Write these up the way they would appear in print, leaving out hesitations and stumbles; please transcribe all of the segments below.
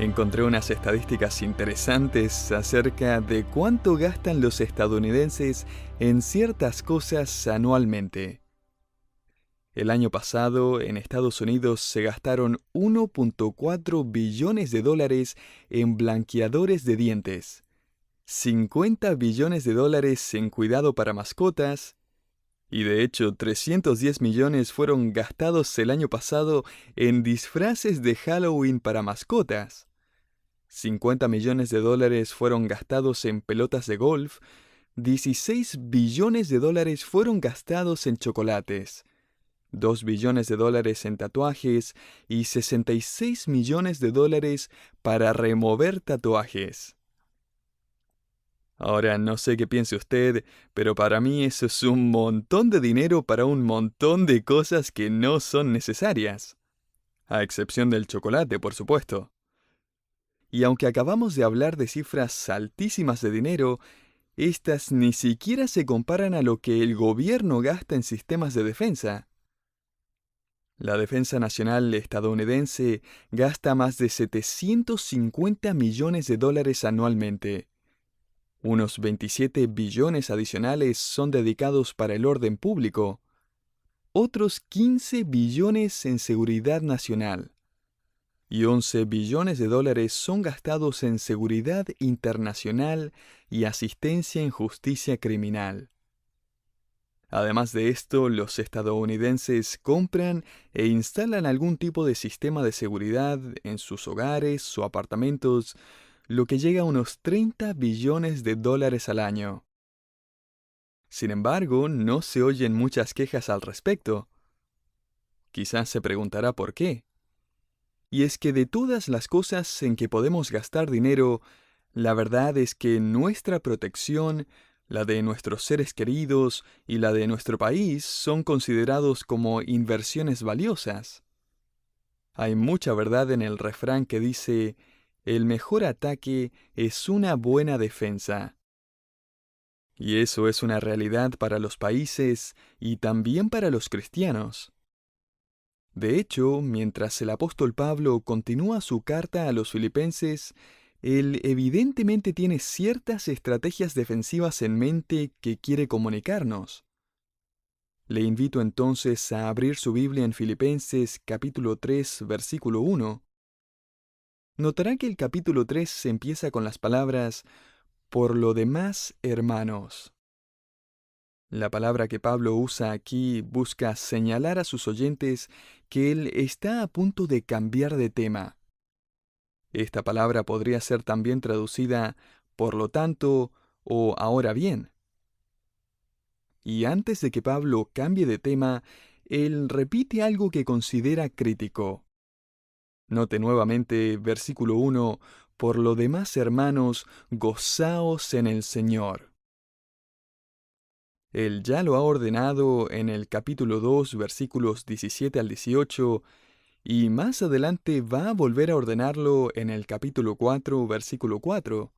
Encontré unas estadísticas interesantes acerca de cuánto gastan los estadounidenses en ciertas cosas anualmente. El año pasado, en Estados Unidos se gastaron 1.4 billones de dólares en blanqueadores de dientes, 50 billones de dólares en cuidado para mascotas, y de hecho 310 millones fueron gastados el año pasado en disfraces de Halloween para mascotas. 50 millones de dólares fueron gastados en pelotas de golf, 16 billones de dólares fueron gastados en chocolates, 2 billones de dólares en tatuajes y 66 millones de dólares para remover tatuajes. Ahora, no sé qué piense usted, pero para mí eso es un montón de dinero para un montón de cosas que no son necesarias. A excepción del chocolate, por supuesto. Y aunque acabamos de hablar de cifras altísimas de dinero, estas ni siquiera se comparan a lo que el gobierno gasta en sistemas de defensa. La Defensa Nacional estadounidense gasta más de 750 millones de dólares anualmente. Unos 27 billones adicionales son dedicados para el orden público. Otros 15 billones en seguridad nacional. Y 11 billones de dólares son gastados en seguridad internacional y asistencia en justicia criminal. Además de esto, los estadounidenses compran e instalan algún tipo de sistema de seguridad en sus hogares o apartamentos, lo que llega a unos 30 billones de dólares al año. Sin embargo, no se oyen muchas quejas al respecto. Quizás se preguntará por qué. Y es que de todas las cosas en que podemos gastar dinero, la verdad es que nuestra protección, la de nuestros seres queridos y la de nuestro país son considerados como inversiones valiosas. Hay mucha verdad en el refrán que dice, el mejor ataque es una buena defensa. Y eso es una realidad para los países y también para los cristianos. De hecho, mientras el apóstol Pablo continúa su carta a los filipenses, él evidentemente tiene ciertas estrategias defensivas en mente que quiere comunicarnos. Le invito entonces a abrir su Biblia en Filipenses capítulo 3, versículo 1. Notará que el capítulo 3 empieza con las palabras, por lo demás, hermanos. La palabra que Pablo usa aquí busca señalar a sus oyentes que él está a punto de cambiar de tema. Esta palabra podría ser también traducida por lo tanto o ahora bien. Y antes de que Pablo cambie de tema, él repite algo que considera crítico. Note nuevamente versículo 1, por lo demás, hermanos, gozaos en el Señor. Él ya lo ha ordenado en el capítulo 2, versículos 17 al 18, y más adelante va a volver a ordenarlo en el capítulo 4, versículo 4.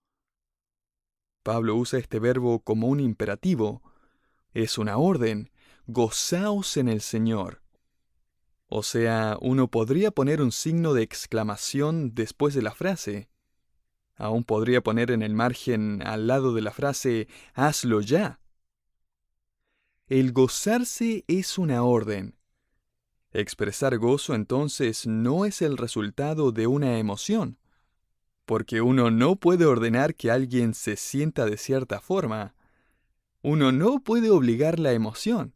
Pablo usa este verbo como un imperativo. Es una orden. Gozaos en el Señor. O sea, uno podría poner un signo de exclamación después de la frase. Aún podría poner en el margen al lado de la frase, hazlo ya. El gozarse es una orden. Expresar gozo entonces no es el resultado de una emoción, porque uno no puede ordenar que alguien se sienta de cierta forma. Uno no puede obligar la emoción.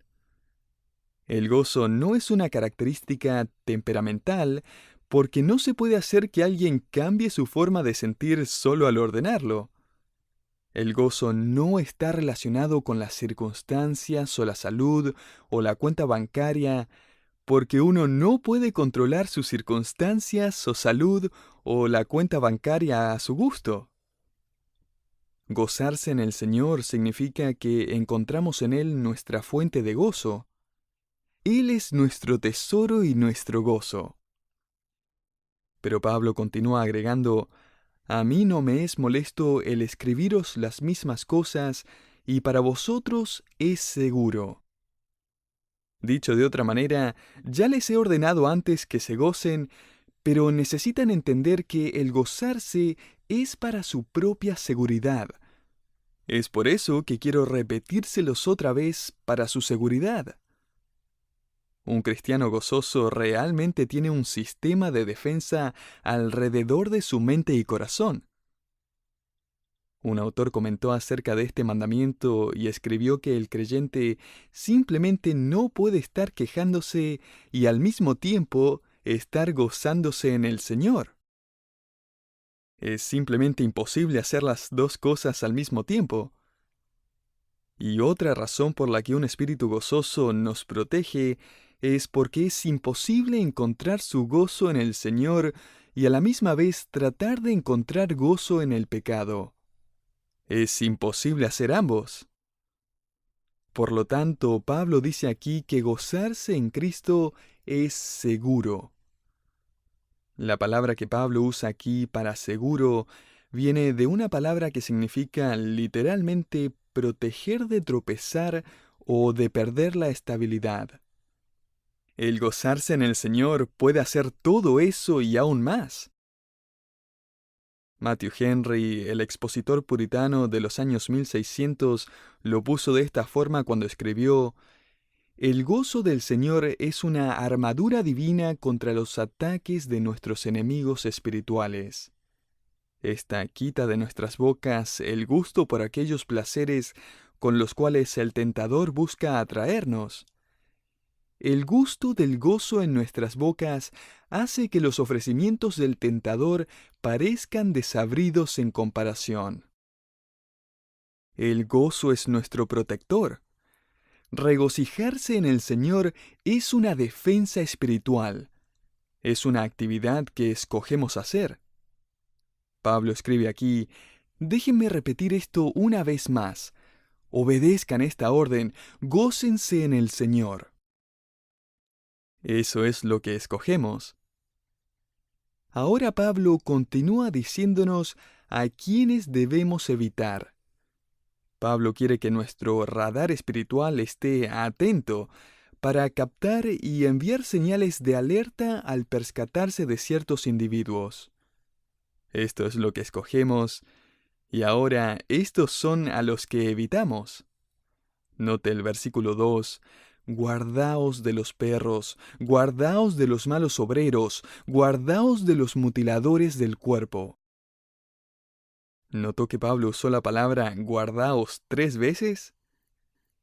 El gozo no es una característica temperamental, porque no se puede hacer que alguien cambie su forma de sentir solo al ordenarlo. El gozo no está relacionado con las circunstancias o la salud o la cuenta bancaria, porque uno no puede controlar sus circunstancias o salud o la cuenta bancaria a su gusto. Gozarse en el Señor significa que encontramos en Él nuestra fuente de gozo. Él es nuestro tesoro y nuestro gozo. Pero Pablo continúa agregando, a mí no me es molesto el escribiros las mismas cosas, y para vosotros es seguro. Dicho de otra manera, ya les he ordenado antes que se gocen, pero necesitan entender que el gozarse es para su propia seguridad. Es por eso que quiero repetírselos otra vez para su seguridad. Un cristiano gozoso realmente tiene un sistema de defensa alrededor de su mente y corazón. Un autor comentó acerca de este mandamiento y escribió que el creyente simplemente no puede estar quejándose y al mismo tiempo estar gozándose en el Señor. Es simplemente imposible hacer las dos cosas al mismo tiempo. Y otra razón por la que un espíritu gozoso nos protege es porque es imposible encontrar su gozo en el Señor y a la misma vez tratar de encontrar gozo en el pecado. Es imposible hacer ambos. Por lo tanto, Pablo dice aquí que gozarse en Cristo es seguro. La palabra que Pablo usa aquí para seguro viene de una palabra que significa literalmente proteger de tropezar o de perder la estabilidad. El gozarse en el Señor puede hacer todo eso y aún más. Matthew Henry, el expositor puritano de los años 1600, lo puso de esta forma cuando escribió: "El gozo del Señor es una armadura divina contra los ataques de nuestros enemigos espirituales. Esta quita de nuestras bocas el gusto por aquellos placeres con los cuales el tentador busca atraernos. El gusto del gozo en nuestras bocas hace que los ofrecimientos del tentador parezcan desabridos en comparación. El gozo es nuestro protector. Regocijarse en el Señor es una defensa espiritual. Es una actividad que escogemos hacer. Pablo escribe aquí: déjenme repetir esto una vez más. Obedezcan esta orden, gócense en el Señor. Eso es lo que escogemos. Ahora Pablo continúa diciéndonos a quiénes debemos evitar. Pablo quiere que nuestro radar espiritual esté atento para captar y enviar señales de alerta al percatarse de ciertos individuos. Esto es lo que escogemos, y ahora estos son a los que evitamos. Note el versículo 2. Guardaos de los perros, guardaos de los malos obreros, guardaos de los mutiladores del cuerpo. ¿Notó que Pablo usó la palabra guardaos 3 veces?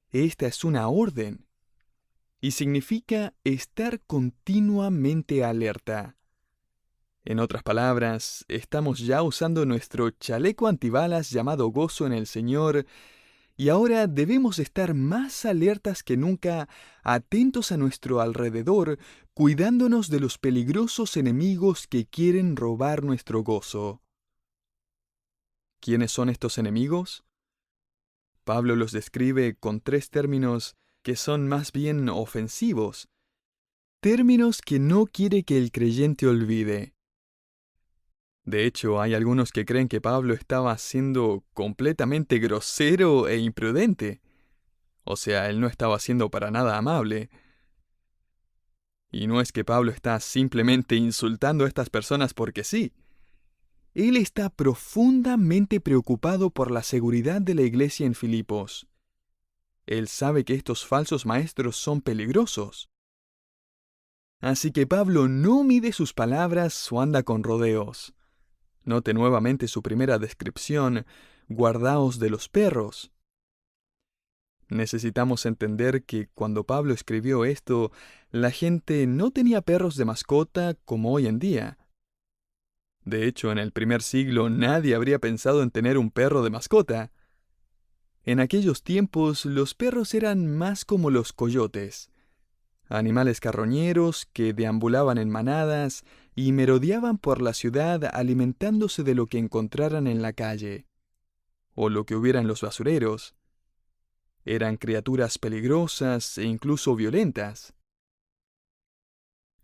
Esta es una orden, y significa estar continuamente alerta. En otras palabras, estamos ya usando nuestro chaleco antibalas llamado gozo en el Señor, y ahora debemos estar más alertas que nunca, atentos a nuestro alrededor, cuidándonos de los peligrosos enemigos que quieren robar nuestro gozo. ¿Quiénes son estos enemigos? Pablo los describe con 3 términos que son más bien ofensivos, términos que no quiere que el creyente olvide. De hecho, hay algunos que creen que Pablo estaba siendo completamente grosero e imprudente. O sea, él no estaba siendo para nada amable. Y no es que Pablo está simplemente insultando a estas personas porque sí. Él está profundamente preocupado por la seguridad de la iglesia en Filipos. Él sabe que estos falsos maestros son peligrosos. Así que Pablo no mide sus palabras o anda con rodeos. Note nuevamente su primera descripción: guardaos de los perros. Necesitamos entender que cuando Pablo escribió esto, la gente no tenía perros de mascota como hoy en día. De hecho, en el primer siglo nadie habría pensado en tener un perro de mascota. En aquellos tiempos los perros eran más como los coyotes, animales carroñeros que deambulaban en manadas y merodeaban por la ciudad alimentándose de lo que encontraran en la calle, o lo que hubiera en los basureros. Eran criaturas peligrosas e incluso violentas.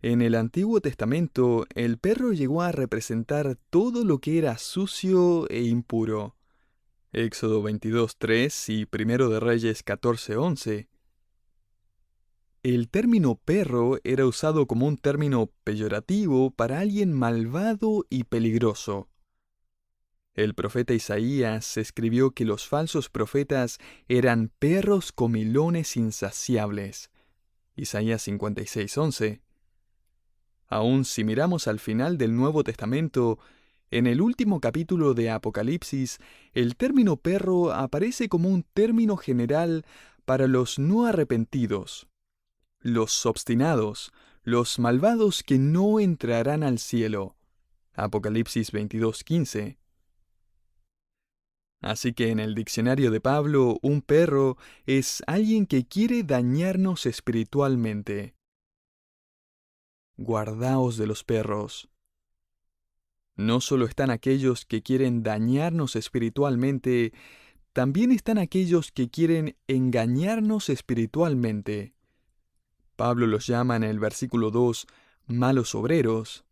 En el Antiguo Testamento, el perro llegó a representar todo lo que era sucio e impuro. Éxodo 22:3 y Primero de Reyes 14:11. El término perro era usado como un término peyorativo para alguien malvado y peligroso. El profeta Isaías escribió que los falsos profetas eran perros comilones insaciables. Isaías 56:11. Aún si miramos al final del Nuevo Testamento, en el último capítulo de Apocalipsis, el término perro aparece como un término general para los no arrepentidos, los obstinados, los malvados que no entrarán al cielo. Apocalipsis 22:15. Así que en el diccionario de Pablo, un perro es alguien que quiere dañarnos espiritualmente. Guardaos de los perros. No solo están aquellos que quieren dañarnos espiritualmente, también están aquellos que quieren engañarnos espiritualmente. Pablo los llama en el versículo 2 malos obreros.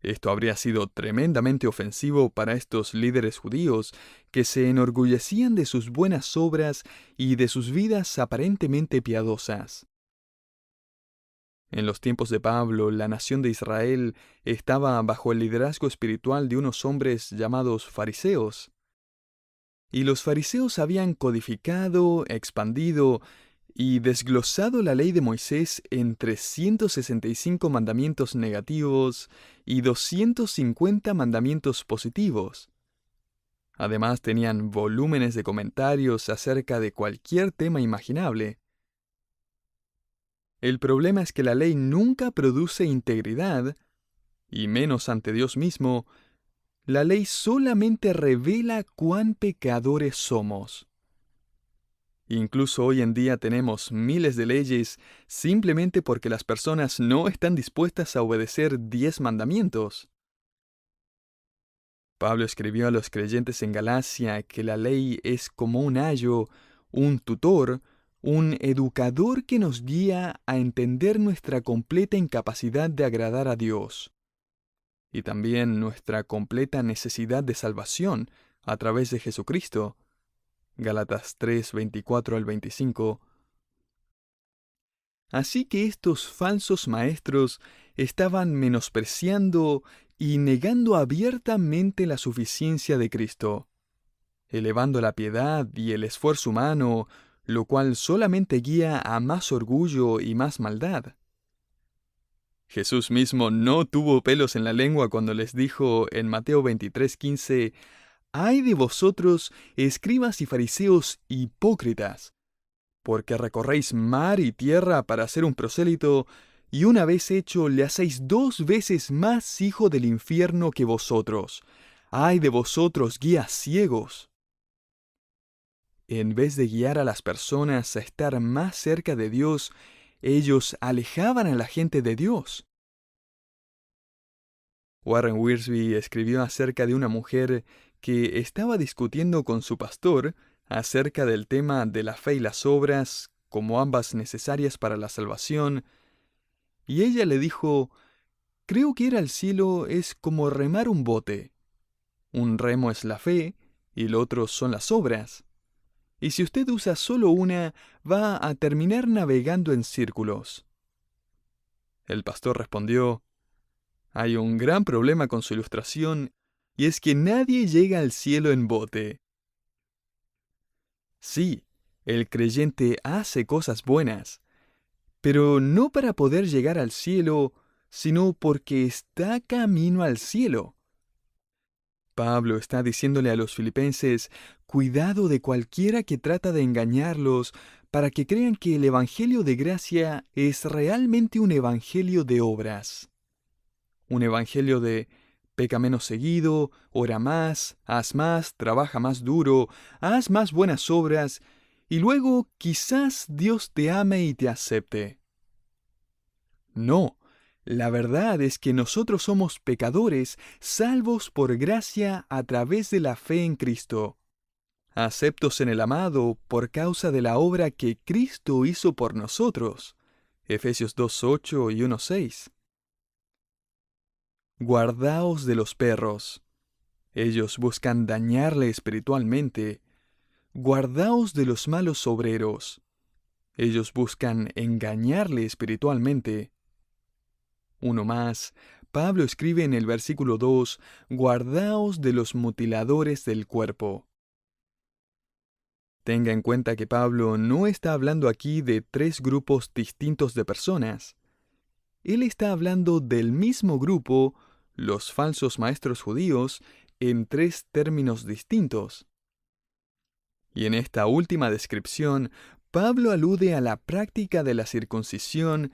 Esto habría sido tremendamente ofensivo para estos líderes judíos que se enorgullecían de sus buenas obras y de sus vidas aparentemente piadosas. En los tiempos de Pablo, la nación de Israel estaba bajo el liderazgo espiritual de unos hombres llamados fariseos. Y los fariseos habían codificado, expandido y desglosado la ley de Moisés en 365 mandamientos negativos y 250 mandamientos positivos. Además tenían volúmenes de comentarios acerca de cualquier tema imaginable. El problema es que la ley nunca produce integridad, y menos ante Dios mismo. La ley solamente revela cuán pecadores somos. Incluso hoy en día tenemos miles de leyes simplemente porque las personas no están dispuestas a obedecer 10 mandamientos. Pablo escribió a los creyentes en Galacia que la ley es como un ayo, un tutor, un educador que nos guía a entender nuestra completa incapacidad de agradar a Dios, y también nuestra completa necesidad de salvación a través de Jesucristo. Gálatas 3, 24 al 25. Así que estos falsos maestros estaban menospreciando y negando abiertamente la suficiencia de Cristo, elevando la piedad y el esfuerzo humano, lo cual solamente guía a más orgullo y más maldad. Jesús mismo no tuvo pelos en la lengua cuando les dijo en Mateo 23:15, «Ay de vosotros, escribas y fariseos hipócritas, porque recorréis mar y tierra para ser un prosélito, y una vez hecho le hacéis 2 veces más hijo del infierno que vosotros. Ay de vosotros, guías ciegos». En vez de guiar a las personas a estar más cerca de Dios, ellos alejaban a la gente de Dios. Warren Wiersbe escribió acerca de una mujer que estaba discutiendo con su pastor acerca del tema de la fe y las obras, como ambas necesarias para la salvación, y ella le dijo, «Creo que ir al cielo es como remar un bote. Un remo es la fe y el otro son las obras. Y si usted usa solo una, va a terminar navegando en círculos». El pastor respondió, «Hay un gran problema con su ilustración, y es que nadie llega al cielo en bote». Sí, el creyente hace cosas buenas, pero no para poder llegar al cielo, sino porque está camino al cielo. Pablo está diciéndole a los filipenses, cuidado de cualquiera que trata de engañarlos para que crean que el Evangelio de gracia es realmente un evangelio de obras. Un evangelio de peca menos seguido, ora más, haz más, trabaja más duro, haz más buenas obras, y luego quizás Dios te ame y te acepte. No, la verdad es que nosotros somos pecadores salvos por gracia a través de la fe en Cristo, aceptos en el amado por causa de la obra que Cristo hizo por nosotros. Efesios 2:8 y 1:6. Guardaos de los perros. Ellos buscan dañarle espiritualmente. Guardaos de los malos obreros. Ellos buscan engañarle espiritualmente. Uno más, Pablo escribe en el versículo 2, «Guardaos de los mutiladores del cuerpo». Tenga en cuenta que Pablo no está hablando aquí de tres grupos distintos de personas. Él está hablando del mismo grupo, los falsos maestros judíos, en tres términos distintos. Y en esta última descripción, Pablo alude a la práctica de la circuncisión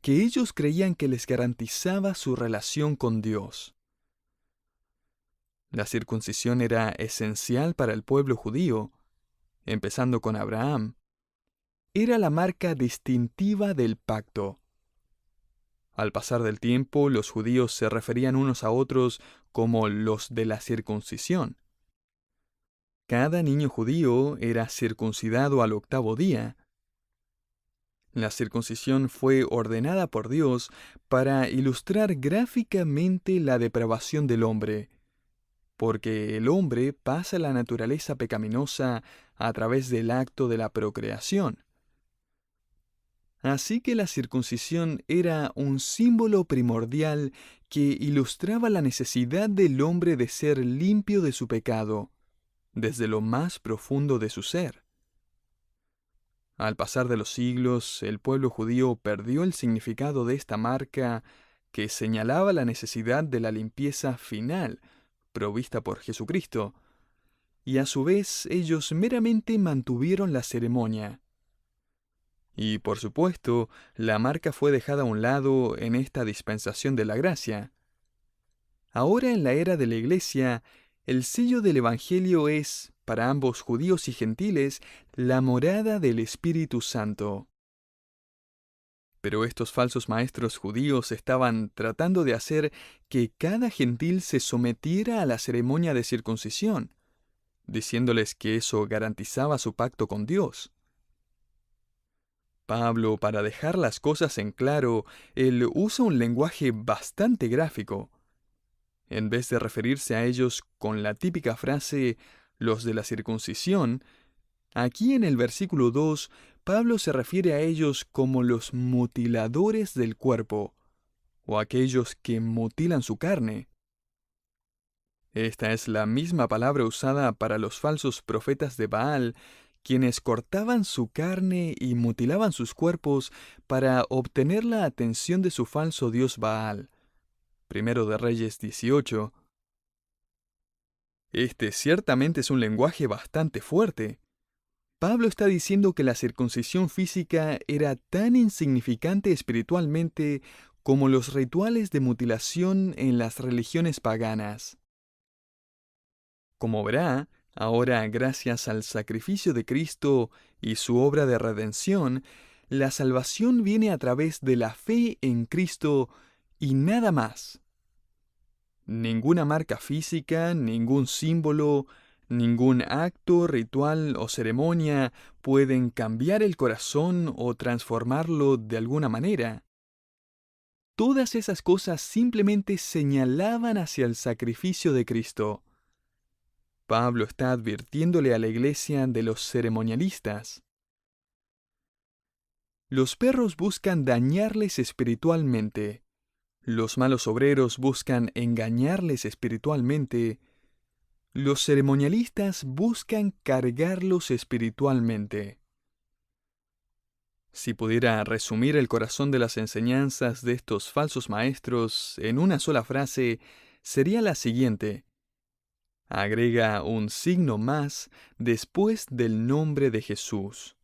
que ellos creían que les garantizaba su relación con Dios. La circuncisión era esencial para el pueblo judío, empezando con Abraham. Era la marca distintiva del pacto. Al pasar del tiempo, los judíos se referían unos a otros como los de la circuncisión. Cada niño judío era circuncidado al 8º día. La circuncisión fue ordenada por Dios para ilustrar gráficamente la depravación del hombre, porque el hombre pasa la naturaleza pecaminosa a través del acto de la procreación. Así que la circuncisión era un símbolo primordial que ilustraba la necesidad del hombre de ser limpio de su pecado, desde lo más profundo de su ser. Al pasar de los siglos, el pueblo judío perdió el significado de esta marca que señalaba la necesidad de la limpieza final, provista por Jesucristo, y a su vez ellos meramente mantuvieron la ceremonia. Y por supuesto, la marca fue dejada a un lado en esta dispensación de la gracia. Ahora en la era de la Iglesia, el sello del Evangelio es, para ambos judíos y gentiles, la morada del Espíritu Santo. Pero estos falsos maestros judíos estaban tratando de hacer que cada gentil se sometiera a la ceremonia de circuncisión, diciéndoles que eso garantizaba su pacto con Dios. Pablo, para dejar las cosas en claro, él usa un lenguaje bastante gráfico. En vez de referirse a ellos con la típica frase, los de la circuncisión, aquí en el versículo 2, Pablo se refiere a ellos como los mutiladores del cuerpo, o aquellos que mutilan su carne. Esta es la misma palabra usada para los falsos profetas de Baal, quienes cortaban su carne y mutilaban sus cuerpos para obtener la atención de su falso dios Baal. Primero de Reyes 18. Este ciertamente es un lenguaje bastante fuerte. Pablo está diciendo que la circuncisión física era tan insignificante espiritualmente como los rituales de mutilación en las religiones paganas. Como verá, ahora gracias al sacrificio de Cristo y su obra de redención, la salvación viene a través de la fe en Cristo y nada más. Ninguna marca física, ningún símbolo, ningún acto, ritual o ceremonia pueden cambiar el corazón o transformarlo de alguna manera. Todas esas cosas simplemente señalaban hacia el sacrificio de Cristo. Pablo está advirtiéndole a la iglesia de los ceremonialistas. Los perros buscan dañarles espiritualmente. Los malos obreros buscan engañarles espiritualmente. Los ceremonialistas buscan cargarlos espiritualmente. Si pudiera resumir el corazón de las enseñanzas de estos falsos maestros en una sola frase, sería la siguiente. Agrega un signo más después del nombre de Jesús.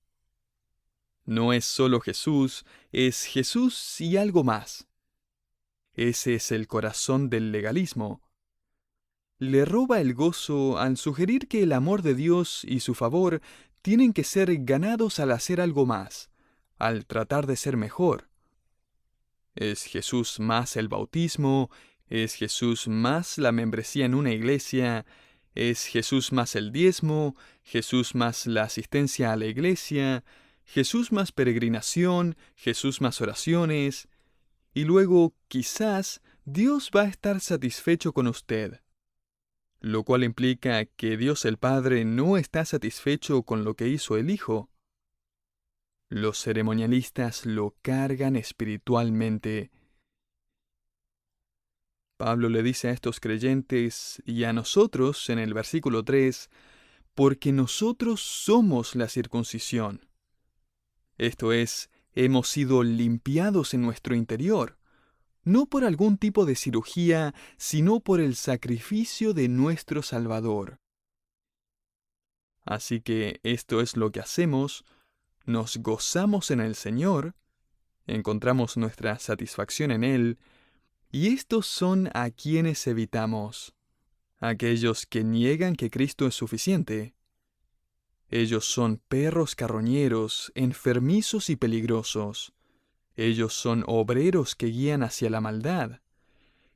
No es solo Jesús, es Jesús y algo más. Ese es el corazón del legalismo. Le roba el gozo al sugerir que el amor de Dios y su favor tienen que ser ganados al hacer algo más, al tratar de ser mejor. ¿Es Jesús más el bautismo? ¿Es Jesús más la membresía en una iglesia? ¿Es Jesús más el diezmo? ¿Jesús más la asistencia a la iglesia? ¿Jesús más peregrinación? ¿Jesús más oraciones? Y luego, quizás, Dios va a estar satisfecho con usted. Lo cual implica que Dios el Padre no está satisfecho con lo que hizo el Hijo. Los ceremonialistas lo cargan espiritualmente. Pablo le dice a estos creyentes y a nosotros en el versículo 3, porque nosotros somos la circuncisión. Esto es, hemos sido limpiados en nuestro interior, no por algún tipo de cirugía, sino por el sacrificio de nuestro Salvador. Así que esto es lo que hacemos, nos gozamos en el Señor, encontramos nuestra satisfacción en Él, y estos son a quienes evitamos, aquellos que niegan que Cristo es suficiente. Ellos son perros carroñeros, enfermizos y peligrosos. Ellos son obreros que guían hacia la maldad.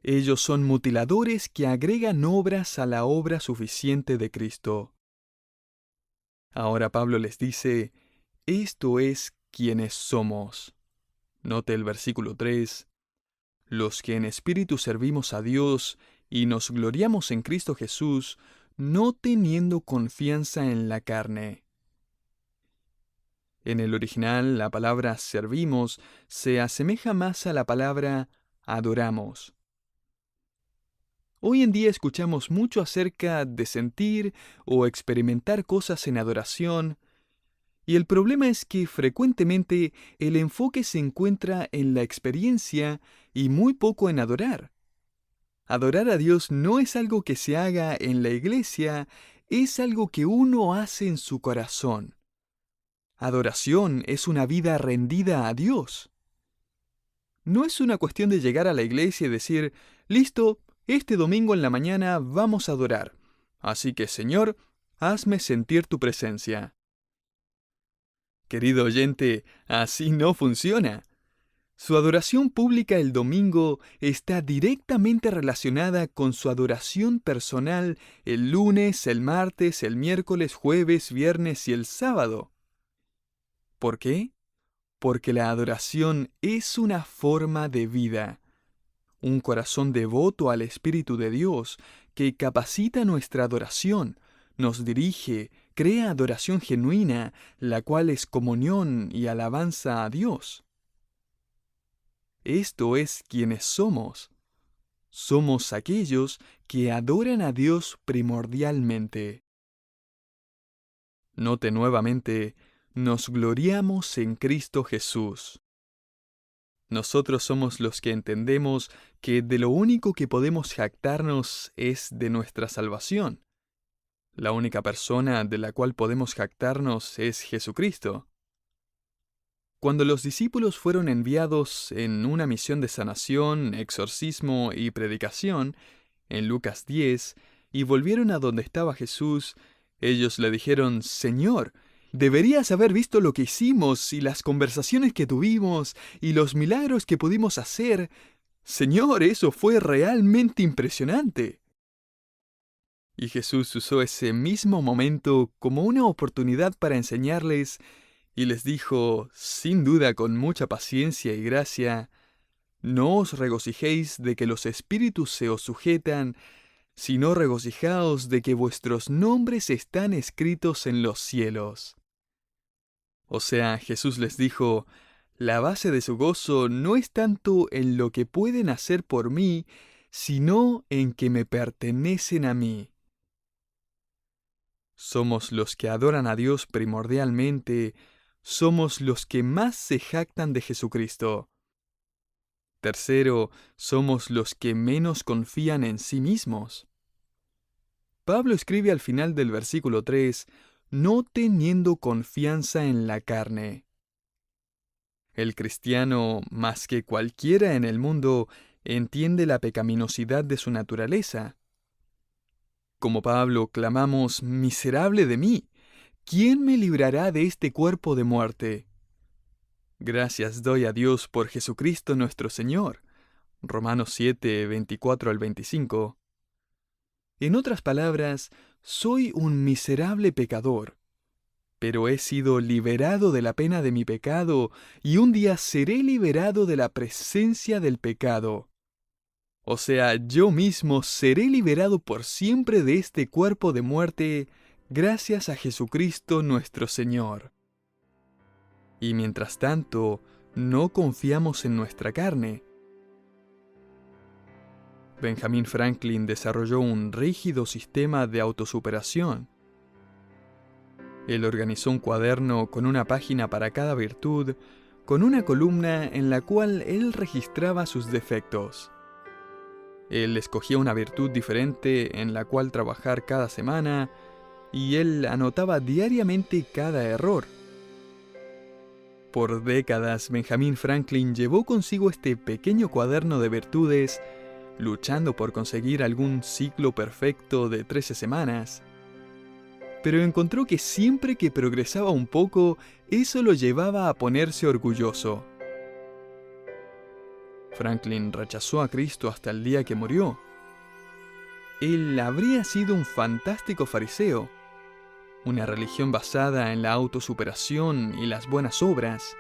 Ellos son mutiladores que agregan obras a la obra suficiente de Cristo. Ahora Pablo les dice, esto es quienes somos. Note el versículo 3. Los que en espíritu servimos a Dios y nos gloriamos en Cristo Jesús, no teniendo confianza en la carne. En el original, la palabra servimos se asemeja más a la palabra adoramos. Hoy en día escuchamos mucho acerca de sentir o experimentar cosas en adoración, y el problema es que frecuentemente el enfoque se encuentra en la experiencia y muy poco en adorar. Adorar a Dios no es algo que se haga en la iglesia, es algo que uno hace en su corazón. Adoración es una vida rendida a Dios. No es una cuestión de llegar a la iglesia y decir, listo, este domingo en la mañana vamos a adorar. Así que, Señor, hazme sentir tu presencia. Querido oyente, así no funciona. Su adoración pública el domingo está directamente relacionada con su adoración personal el lunes, el martes, el miércoles, jueves, viernes y el sábado. ¿Por qué? Porque la adoración es una forma de vida, un corazón devoto al Espíritu de Dios que capacita nuestra adoración, nos dirige, crea adoración genuina, la cual es comunión y alabanza a Dios. Esto es quienes somos. Somos aquellos que adoran a Dios primordialmente. Note nuevamente, nos gloriamos en Cristo Jesús. Nosotros somos los que entendemos que de lo único que podemos jactarnos es de nuestra salvación. La única persona de la cual podemos jactarnos es Jesucristo. Cuando los discípulos fueron enviados en una misión de sanación, exorcismo y predicación, en Lucas 10, y volvieron a donde estaba Jesús, ellos le dijeron, Señor, deberías haber visto lo que hicimos y las conversaciones que tuvimos y los milagros que pudimos hacer. Señor, eso fue realmente impresionante. Y Jesús usó ese mismo momento como una oportunidad para enseñarles y les dijo, sin duda con mucha paciencia y gracia, no os regocijéis de que los espíritus se os sujetan, sino regocijaos de que vuestros nombres están escritos en los cielos. O sea, Jesús les dijo, la base de su gozo no es tanto en lo que pueden hacer por mí, sino en que me pertenecen a mí. Somos los que adoran a Dios primordialmente, somos los que más se jactan de Jesucristo. Tercero, somos los que menos confían en sí mismos. Pablo escribe al final del versículo 3, no teniendo confianza en la carne. El cristiano, más que cualquiera en el mundo, entiende la pecaminosidad de su naturaleza. Como Pablo, clamamos, miserable de mí, ¿quién me librará de este cuerpo de muerte? Gracias doy a Dios por Jesucristo nuestro Señor. Romanos 7, 24 al 25. En otras palabras, soy un miserable pecador, pero he sido liberado de la pena de mi pecado y un día seré liberado de la presencia del pecado. O sea, yo mismo seré liberado por siempre de este cuerpo de muerte gracias a Jesucristo nuestro Señor. Y mientras tanto, no confiamos en nuestra carne. Benjamin Franklin desarrolló un rígido sistema de autosuperación. Él organizó un cuaderno con una página para cada virtud, con una columna en la cual él registraba sus defectos. Él escogía una virtud diferente en la cual trabajar cada semana, y él anotaba diariamente cada error. Por décadas, Benjamin Franklin llevó consigo este pequeño cuaderno de virtudes, luchando por conseguir algún ciclo perfecto de 13 semanas. Pero encontró que siempre que progresaba un poco, eso lo llevaba a ponerse orgulloso. Franklin rechazó a Cristo hasta el día que murió. Él habría sido un fantástico fariseo, una religión basada en la autosuperación y las buenas obras.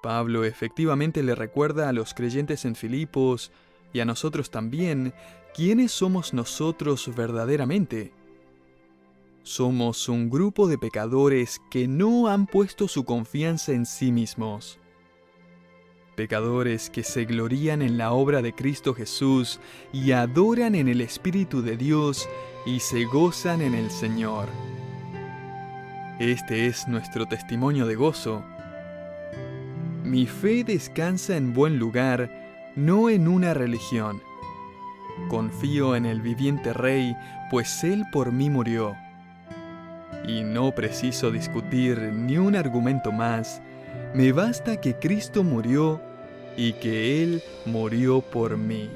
Pablo efectivamente le recuerda a los creyentes en Filipos y a nosotros también quiénes somos nosotros verdaderamente. Somos un grupo de pecadores que no han puesto su confianza en sí mismos. Pecadores que se glorían en la obra de Cristo Jesús y adoran en el Espíritu de Dios y se gozan en el Señor. Este es nuestro testimonio de gozo. Mi fe descansa en buen lugar, no en una religión. Confío en el viviente Rey, pues Él por mí murió. Y no preciso discutir ni un argumento más. Me basta que Cristo murió y que Él murió por mí.